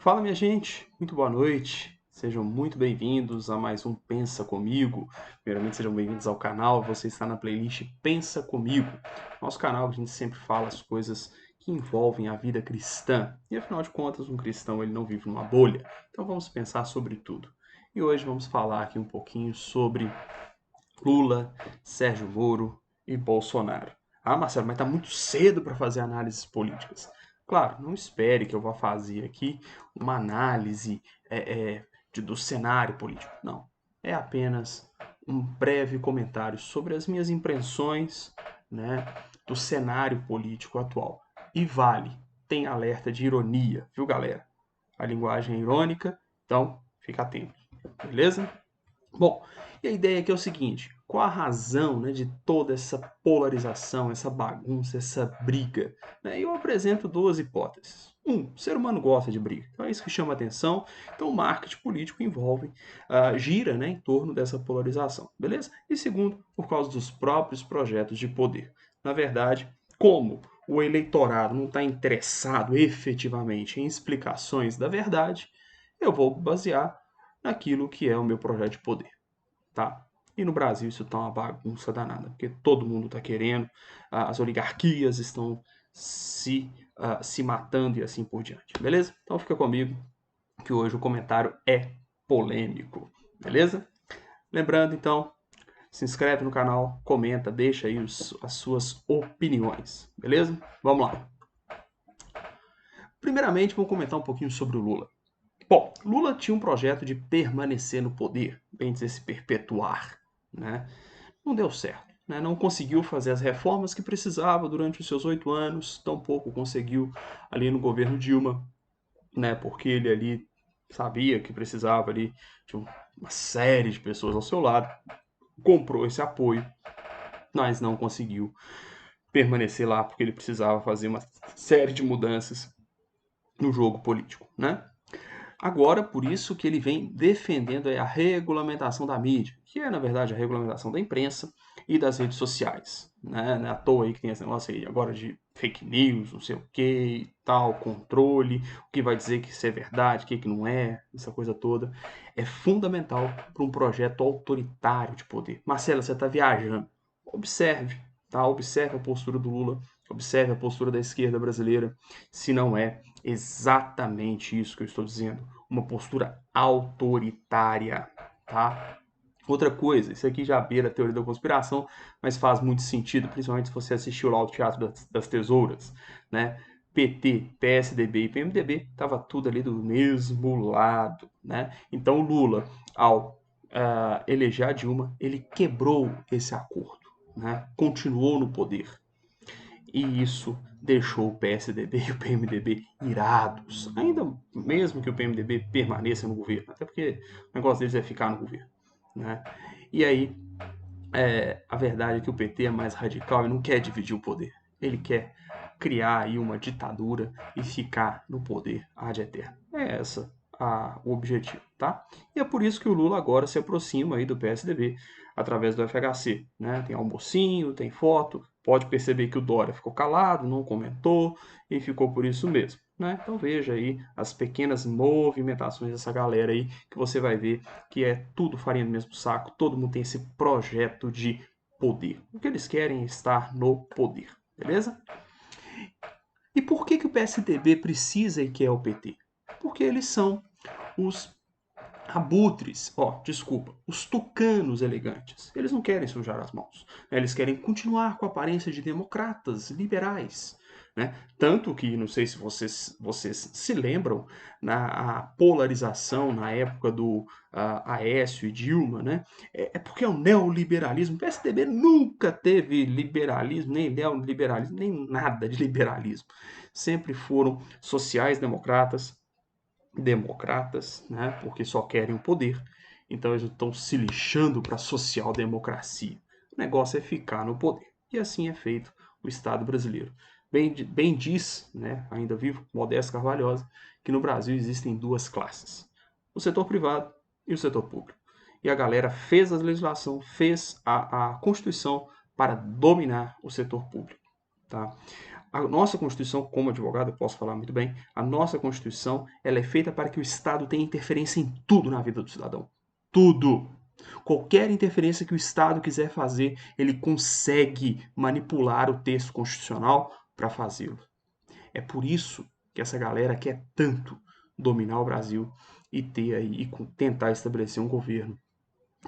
Fala, minha gente, muito boa noite. Sejam muito bem-vindos a mais um Pensa Comigo. Primeiramente, sejam bem-vindos ao canal. Você está na playlist Pensa Comigo. Nosso canal, a gente sempre fala as coisas que envolvem a vida cristã. E afinal de contas, um cristão ele não vive numa bolha. Então vamos pensar sobre tudo. E hoje vamos falar aqui um pouquinho sobre Lula, Sérgio Moro e Bolsonaro. Ah, Marcelo, mas está muito cedo para fazer análises políticas. Claro, não espere que eu vá fazer aqui uma análise do cenário político. Não. É apenas um breve comentário sobre as minhas impressões, né, do cenário político atual. E vale, tem alerta de ironia, viu, galera? A linguagem é irônica, então fica atento, beleza? Bom, e a ideia aqui é o seguinte: qual a razão, né, de toda essa polarização, essa bagunça, essa briga? Né? Eu apresento duas hipóteses. O ser humano gosta de briga, então é isso que chama atenção. Então o marketing político envolve, gira, né, em torno dessa polarização, beleza? E segundo, por causa dos próprios projetos de poder. Na verdade, como o eleitorado não está interessado efetivamente em explicações da verdade, eu vou basear naquilo que é o meu projeto de poder, tá? E no Brasil isso tá uma bagunça danada, porque todo mundo tá querendo, as oligarquias estão se matando e assim por diante, beleza? Então fica comigo que hoje o comentário é polêmico, beleza? Lembrando então, se inscreve no canal, comenta, deixa aí as suas opiniões, beleza? Vamos lá. Primeiramente, vamos comentar um pouquinho sobre o Lula. Bom, Lula tinha um projeto de permanecer no poder, bem dizer, se perpetuar, né? Não deu certo, né? Não conseguiu fazer as reformas que precisava durante os seus 8 anos, tampouco conseguiu ali no governo Dilma, né? Porque ele ali sabia que precisava ali de uma série de pessoas ao seu lado, comprou esse apoio, mas não conseguiu permanecer lá porque ele precisava fazer uma série de mudanças no jogo político, né? Agora, por isso que ele vem defendendo a regulamentação da mídia, que é, na verdade, a regulamentação da imprensa e das redes sociais. Né? Não é à toa aí que tem esse negócio aí agora de fake news, não sei o que, tal, controle, o que vai dizer que isso é verdade, o que não é, essa coisa toda. É fundamental para um projeto autoritário de poder. Marcelo, você está viajando. Observe, tá? Observe a postura do Lula, observe a postura da esquerda brasileira, se não é exatamente isso que eu estou dizendo, uma postura autoritária, tá? Outra coisa, isso aqui já beira a teoria da conspiração, mas faz muito sentido, principalmente se você assistiu lá o Teatro das Tesouras, né? PT, PSDB e PMDB, tava tudo ali do mesmo lado, né? Então o Lula, ao eleger a Dilma, ele quebrou esse acordo, né? Continuou no poder, e isso deixou o PSDB e o PMDB irados, ainda mesmo que o PMDB permaneça no governo, até porque o negócio deles é ficar no governo, né? E aí, a verdade é que o PT é mais radical e não quer dividir o poder. Ele quer criar aí uma ditadura e ficar no poder ad eterno. É essa o objetivo, tá? E é por isso que o Lula agora se aproxima aí do PSDB através do FHC, né? Tem almocinho, tem foto, pode perceber que o Dória ficou calado, não comentou e ficou por isso mesmo, né? Então veja aí as pequenas movimentações dessa galera aí que você vai ver que é tudo farinha do mesmo saco, todo mundo tem esse projeto de poder. O que eles querem é estar no poder, beleza? E por que o PSDB precisa e quer o PT? Porque eles são os abutres, desculpa, os tucanos elegantes. Eles não querem sujar as mãos. Né? Eles querem continuar com a aparência de democratas, liberais. Né? Tanto que, não sei se vocês se lembram, a polarização na época do Aécio e Dilma, né? É porque é o neoliberalismo. O PSDB nunca teve liberalismo, nem neoliberalismo, nem nada de liberalismo. Sempre foram sociais-democratas, né, porque só querem o poder, então eles estão se lixando para a social-democracia. O negócio é ficar no poder. E assim é feito o Estado brasileiro. Bem diz, né, ainda vivo, Modesto Carvalhosa, que no Brasil existem duas classes: o setor privado e o setor público. E a galera fez a legislação, fez a Constituição para dominar o setor público. Tá? A nossa Constituição, como advogado, eu posso falar muito bem, a nossa Constituição ela é feita para que o Estado tenha interferência em tudo na vida do cidadão. Tudo. Qualquer interferência que o Estado quiser fazer, ele consegue manipular o texto constitucional para fazê-lo. É por isso que essa galera quer tanto dominar o Brasil e ter aí, e tentar estabelecer um governo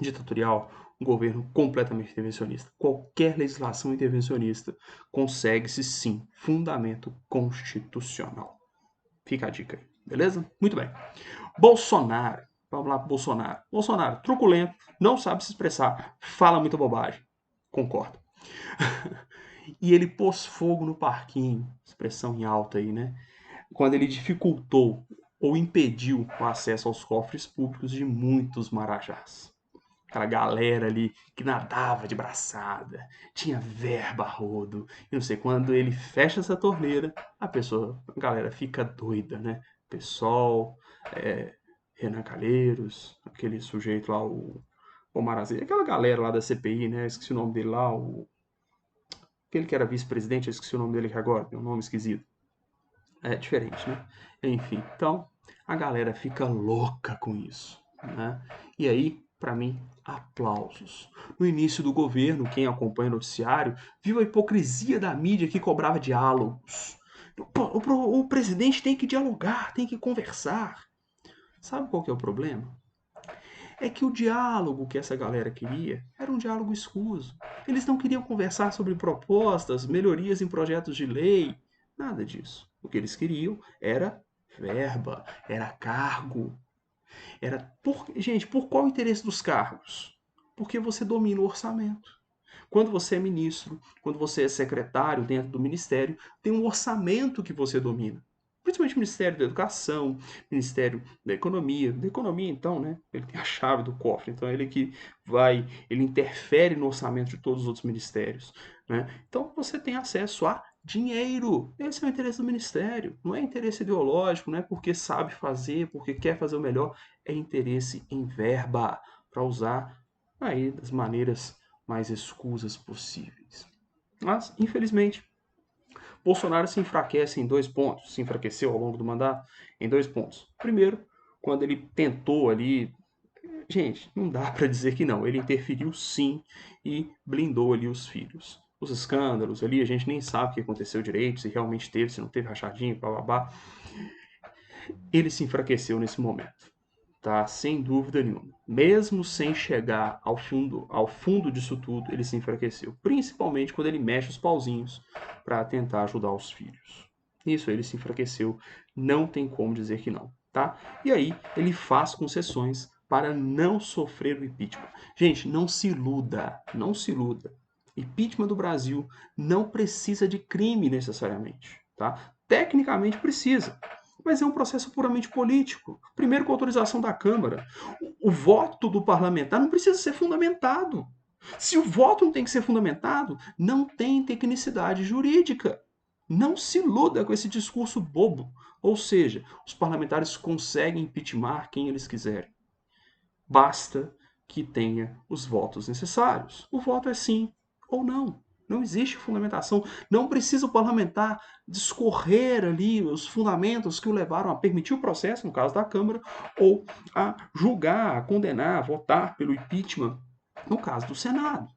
ditatorial, um governo completamente intervencionista. Qualquer legislação intervencionista consegue-se sim fundamento constitucional. Fica a dica aí, beleza? Muito bem. Bolsonaro. Vamos lá pro Bolsonaro. Bolsonaro, truculento, não sabe se expressar, fala muita bobagem. Concordo. E ele pôs fogo no parquinho, expressão em alta aí, né? Quando ele dificultou ou impediu o acesso aos cofres públicos de muitos marajás. Aquela galera ali que nadava de braçada, tinha verba a rodo, e não sei, quando ele fecha essa torneira, a galera fica doida, né? Pessoal, Renan Calheiros, aquele sujeito lá, o Marazinho, aquela galera lá da CPI, né? Esqueci o nome dele lá, aquele que era vice-presidente, eu esqueci o nome dele aqui agora, tem um nome esquisito. É diferente, né? Enfim, então a galera fica louca com isso, né? E aí, para mim, aplausos. No início do governo, quem acompanha o noticiário viu a hipocrisia da mídia que cobrava diálogos. O presidente tem que dialogar, tem que conversar. Sabe qual que é o problema? É que o diálogo que essa galera queria era um diálogo escuso. Eles não queriam conversar sobre propostas, melhorias em projetos de lei, nada disso. O que eles queriam era verba, era cargo. Gente, por qual o interesse dos cargos? Porque você domina o orçamento. Quando você é ministro, quando você é secretário dentro do ministério, tem um orçamento que você domina. Principalmente o Ministério da Educação, Ministério da Economia, então, né? Ele tem a chave do cofre, então ele interfere no orçamento de todos os outros ministérios, né? Então você tem acesso a dinheiro. Esse é o interesse do ministério. Não é interesse ideológico, não é porque sabe fazer, porque quer fazer o melhor, é interesse em verba para usar aí das maneiras mais escusas possíveis. Mas, infelizmente, Bolsonaro se enfraquece em 2 pontos, se enfraqueceu ao longo do mandato em 2 pontos. Primeiro, quando ele tentou ali, gente, não dá para dizer que não, ele interferiu sim e blindou ali os filhos. Os escândalos ali, a gente nem sabe o que aconteceu direito, se realmente teve, se não teve rachadinho, blá. Ele se enfraqueceu nesse momento, tá? Sem dúvida nenhuma. Mesmo sem chegar ao fundo disso tudo, ele se enfraqueceu. Principalmente quando ele mexe os pauzinhos para tentar ajudar os filhos. Isso, ele se enfraqueceu. Não tem como dizer que não, tá? E aí, ele faz concessões para não sofrer o impeachment. Gente, não se iluda, não se iluda. Impeachment do Brasil não precisa de crime necessariamente, tá? Tecnicamente precisa, mas é um processo puramente político. Primeiro com autorização da Câmara. O voto do parlamentar não precisa ser fundamentado. Se o voto não tem que ser fundamentado, não tem tecnicidade jurídica. Não se iluda com esse discurso bobo. Ou seja, os parlamentares conseguem impeachment quem eles quiserem. Basta que tenha os votos necessários. O voto é sim ou não. Não existe fundamentação. Não precisa o parlamentar discorrer ali os fundamentos que o levaram a permitir o processo, no caso da Câmara, ou a julgar, a condenar, a votar pelo impeachment, no caso do Senado.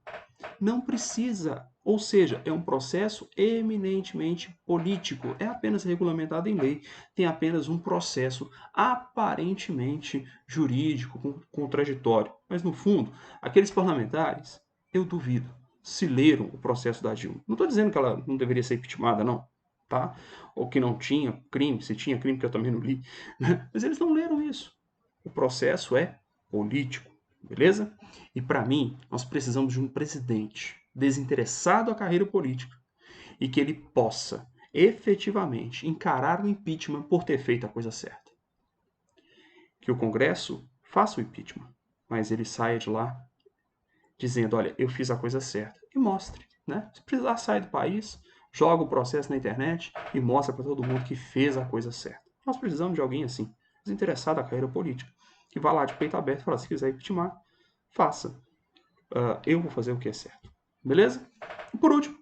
Não precisa. Ou seja, é um processo eminentemente político. É apenas regulamentado em lei. Tem apenas um processo aparentemente jurídico, contraditório. Mas, no fundo, aqueles parlamentares, eu duvido, se leram o processo da Dilma. Não estou dizendo que ela não deveria ser impeachmentada, não. Tá? Ou que não tinha crime, se tinha crime que eu também não li. Mas eles não leram isso. O processo é político. Beleza? E para mim, nós precisamos de um presidente desinteressado à carreira política e que ele possa efetivamente encarar o impeachment por ter feito a coisa certa. Que o Congresso faça o impeachment, mas ele saia de lá dizendo, olha, eu fiz a coisa certa. E mostre, né? Se precisar, sai do país, joga o processo na internet e mostra para todo mundo que fez a coisa certa. Nós precisamos de alguém assim, desinteressado à carreira política, que vá lá de peito aberto e fala, se quiser impeachment, faça. Eu vou fazer o que é certo. Beleza? E por último,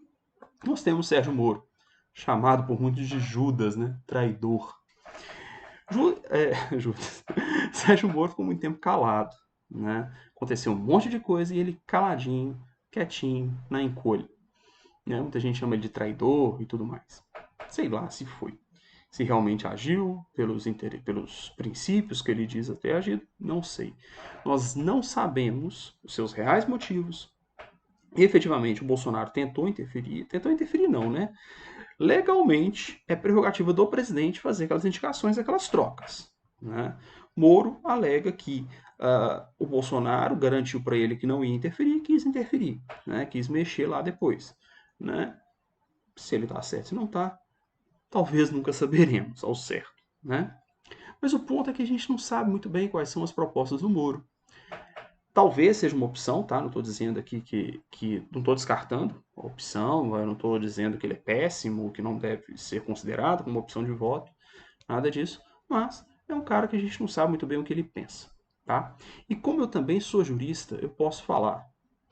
nós temos Sérgio Moro. chamado por muitos de Judas, né? Traidor. Judas. Sérgio Moro ficou muito tempo calado, né? Aconteceu um monte de coisa e ele caladinho, quietinho, na encolha. Né? Muita gente chama ele de traidor e tudo mais. Sei lá se foi. Se realmente agiu pelos princípios que ele diz ter agido, não sei. Nós não sabemos os seus reais motivos. E, efetivamente, o Bolsonaro tentou interferir. Tentou interferir não, né? Legalmente, é prerrogativa do presidente fazer aquelas indicações, aquelas trocas. Né? Moro alega que o Bolsonaro garantiu para ele que não ia interferir, né? Quis mexer lá depois. Né? Se ele está certo, se não está, talvez nunca saberemos ao certo. Né? Mas o ponto é que a gente não sabe muito bem quais são as propostas do Moro. Talvez seja uma opção, tá? Não estou dizendo aqui que não estou descartando a opção, eu não estou dizendo que ele é péssimo, que não deve ser considerado como uma opção de voto, nada disso, mas é um cara que a gente não sabe muito bem o que ele pensa, tá? E como eu também sou jurista, eu posso falar.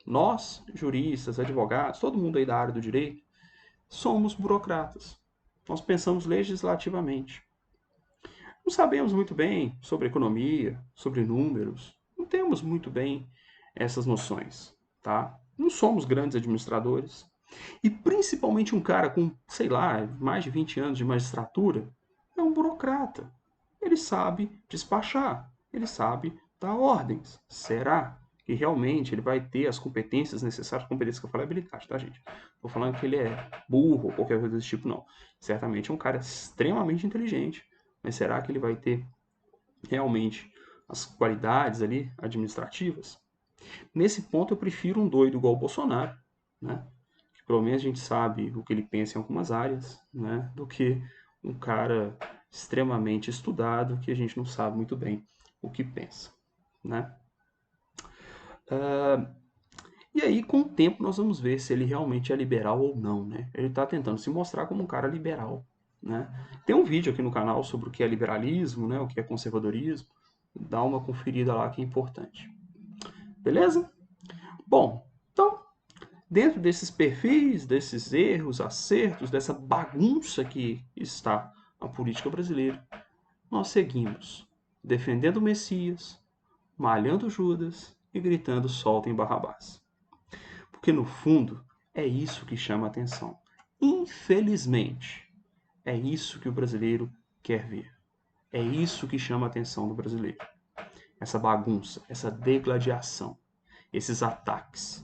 Nós, juristas, advogados, todo mundo aí da área do direito, somos burocratas. Nós pensamos legislativamente. Não sabemos muito bem sobre economia, sobre números, não temos muito bem essas noções, tá? Não somos grandes administradores. E principalmente um cara com, sei lá, mais de 20 anos de magistratura é um burocrata. Ele sabe despachar, ele sabe dar ordens. Será que realmente ele vai ter as competências necessárias? Competências que eu falei habilidade, tá, gente? Não tô falando que ele é burro ou qualquer coisa desse tipo, não. Certamente é um cara extremamente inteligente, mas será que ele vai ter realmente as qualidades ali administrativas? Nesse ponto eu prefiro um doido igual o Bolsonaro, né? Que pelo menos a gente sabe o que ele pensa em algumas áreas, né? Do que um cara extremamente estudado que a gente não sabe muito bem o que pensa, né? E aí, com o tempo, nós vamos ver se ele realmente é liberal ou não, né? Ele está tentando se mostrar como um cara liberal, né? Tem um vídeo aqui no canal sobre o que é liberalismo, né? O que é conservadorismo. Dá uma conferida lá que é importante. Beleza? Bom, então, dentro desses perfis, desses erros, acertos, dessa bagunça que está a política brasileira, nós seguimos defendendo o Messias, malhando Judas e gritando soltem Barrabás. Porque no fundo é isso que chama a atenção. Infelizmente, é isso que o brasileiro quer ver. É isso que chama a atenção do brasileiro. Essa bagunça, essa degladiação, esses ataques.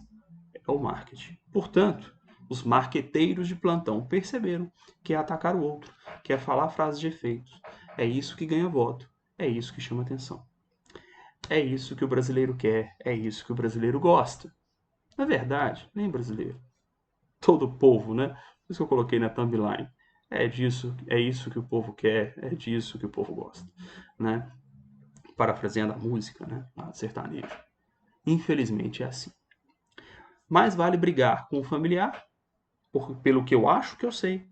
É o marketing. Portanto, os marqueteiros de plantão perceberam que é atacar o outro, que é falar frases de efeito. É isso que ganha voto. É isso que chama atenção. É isso que o brasileiro quer. É isso que o brasileiro gosta. Na verdade, nem brasileiro. Todo o povo, né? Por isso que eu coloquei na thumbline. É isso que o povo quer, é disso que o povo gosta, né? Parafraseando a música, né? A sertanejo. Infelizmente é assim. Mais vale brigar com o familiar, pelo que eu acho que eu sei,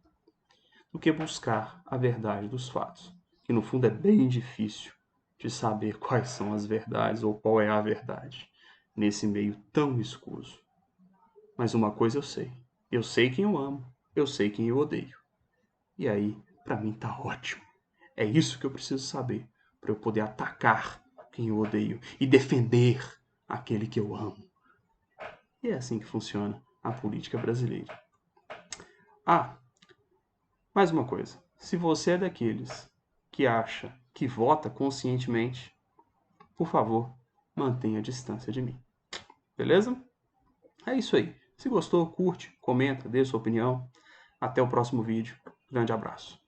do que buscar a verdade dos fatos, que no fundo é bem difícil de saber quais são as verdades ou qual é a verdade nesse meio tão escuso. Mas uma coisa eu sei quem eu amo, eu sei quem eu odeio. E aí, para mim tá ótimo. É isso que eu preciso saber para eu poder atacar quem eu odeio e defender aquele que eu amo. E é assim que funciona a política brasileira. Ah, mais uma coisa. Se você é daqueles que acha que vota conscientemente, por favor, mantenha a distância de mim. Beleza? É isso aí. Se gostou, curte, comenta, dê sua opinião. Até o próximo vídeo. Grande abraço.